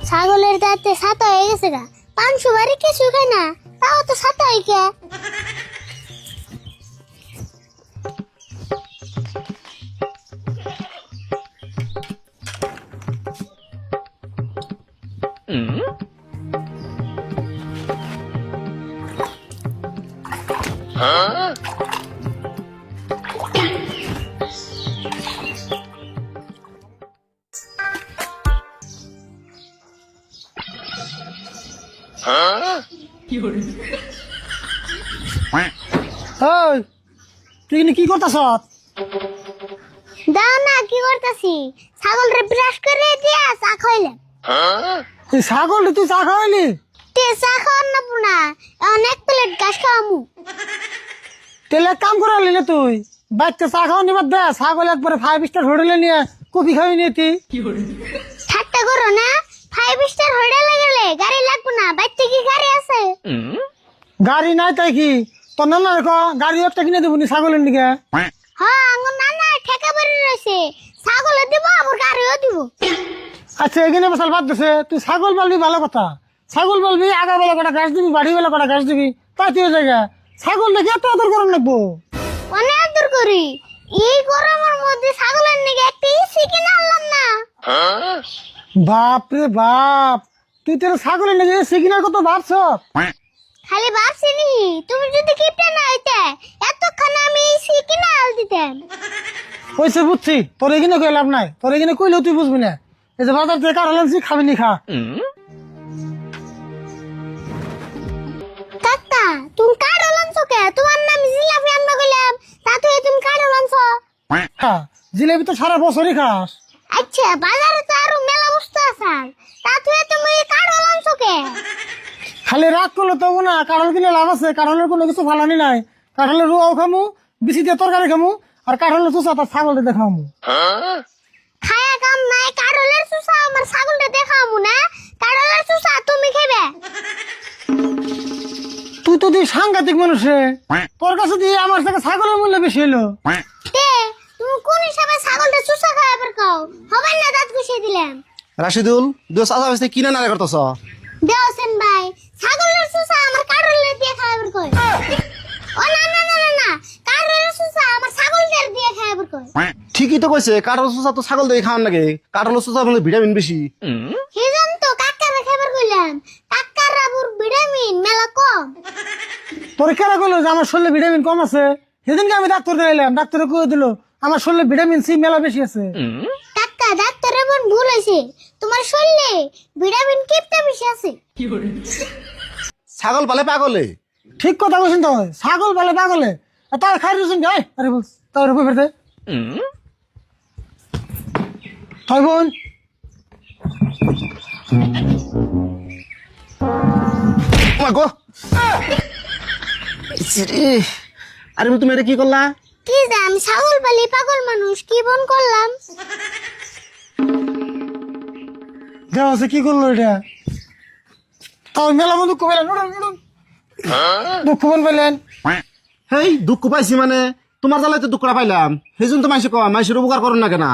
ছাগলের দাঁতে ছাতা হয়ে গেছে গা, 500 বাড়ি কিছু খায় না, তাও তো ছাতা হয়ে কে। ওই তুই কি করতেছ? দাও না, কি করতেছি? ছাগলরে ব্রাশ করে দিয়া চা খাইলাম। তুই ছাগল তুই চা খাওয়াইলি? তে চা খাওয়ার না পুনা, অনেক প্লেট ঘাস খাওয়ামু। তেলে কাম করালি না তুই? বাচ্চা চা খাওয়া নিবার দে, ছাগল একবারে 5 স্টার হোটেলে নিয়ে কফি খাওয়াই নিয়ে তুই। ঠাট্টা করো না, 5 স্টার হোটেলে গেলে গাড়ি লাগবে না, বাইতে কি গাড়ি আছে? গাড়ি নাই তাই কি তোর নানা রেখো গাড়ি একটা কিনে দেবো নি ছাগলের দিকে। হ্যাঁ, আমার নানা ঠেকা বেড়ে রয়েছে, ছাগলে দিব আবার গাড়িও দিব। আচ্ছা এখানে বসাল বাদ দিছে, তুই ছাগল পালবি ভালো কথা, ছাগল পালবি আগা বেলা কটা ঘাস দিবি, বাড়ি বেলা কটা ঘাস দিবি, তাই তুই জায়গা ছাগল দেখে এত আদর করার লাগবো। অনেক আদর করি, এই গরমের মধ্যে ছাগলের নিকে একটা এসি কিনে আনলাম না। বাপ রে বাপ, তুই তোর ছাগলের নাকি সিগনাল কত ভাবছ? খালি ভাবছি নি, তুমি যদি কিপটা না হইতে এতক্ষণ আমি এসি কিনে আল দিতাম। ওইসে বুঝছি, তোর এখানে কই লাভ নাই, তোর এখানে কইলেও তুই বুঝবি না। এই যে বাজার থেকে কার হলেন খাবি নি খা। কাকা, তুমি কার হলানছো কে? তোমার নাম জিলাপি আনবা কইলাম, তা তুই তুমি কার হলানছো? হ্যাঁ, জিলেবি তো সারা বছরই খাস। আচ্ছা, বাজারে তো আরো মেলা বস্তু আছে, তা তুই তুমি কার হলানছো কে? খালি রাগ করলে তো না, কাঁঠাল কিনে লাভ আছে, কাঁঠালের কোনো কিছু ফালানি নাই। কাঁঠালের রুয়াও খামু, বিচি দিয়ে তরকারি খামু, আর কাঁঠালের চুষা তার ছাগলটা দেখামু। খায়া কাম নাই, কারলের সুসা আমার ছাগলটা দেখামু না, কারলের সুসা তুমি খাইবে। তুই তো তুই সাংঘাতিক মানুষ রে, তোর কাছে দিয়ে আমার থেকে ছাগলের মূল্য বেশি হলো। তে তুমি কোন হিসাবে ছাগলটা সুসা খাইবার কও? হবে না, দাঁত ঘুষিয়ে দিলাম। রাশিদুল দুই চাচা বেশি কিনে নারে করতেছ? দেওছেন ভাই, ছাগলের সুসা আমার কারলের দিয়ে খাইবার কই। ও না না না না না, কারলের সুসা আমার ছাগলদের দিয়ে খাইবার কই। ঠিকই তো কইছে, কাঠল চুষা তো ছাগল দিয়ে খাওয়ার নাকি, কাঠল চুষা মানে ভিটামিন বেশি। সেজন তো কাকারে খাইবার কইলাম, কাকার আবুর ভিটামিন মেলা কম। তোর কেন কইলো যে আমার শরীরে ভিটামিন কম আছে? সেদিনকে আমি ডাক্তার এলাম, ডাক্তারে কয়ে দিল আমার শরীরে ভিটামিন সি মেলা বেশি আছে। কাকা, ডাক্তারের মন ভুল হয়েছে, তোমার শরীরে ভিটামিন কিপটা বেশি আছে। ছাগল পালে পাগলে। ঠিক কথা বলছেন তো, ছাগল বলে পাগলে, আর তার খাই রয়েছেন গাই। আরে বল তার উপর ফেরতে হয় বোন। গো আরে তুমি এটা কি করলা? কি জান, ছাগল পালি পাগল মানুষ, কি বন করলাম? দেওয়া আছে কি করলো এটা? তাও মেলা মতো দুঃখ পেলেন, দুঃখ মন পেলেন। হেই দুঃখ পাইছি মানে তোমার জ্বালায় তো দুঃখটা পাইলাম, সেই জন্য তো মাইসে কয় মাইসের উপকার করুন না কেনা।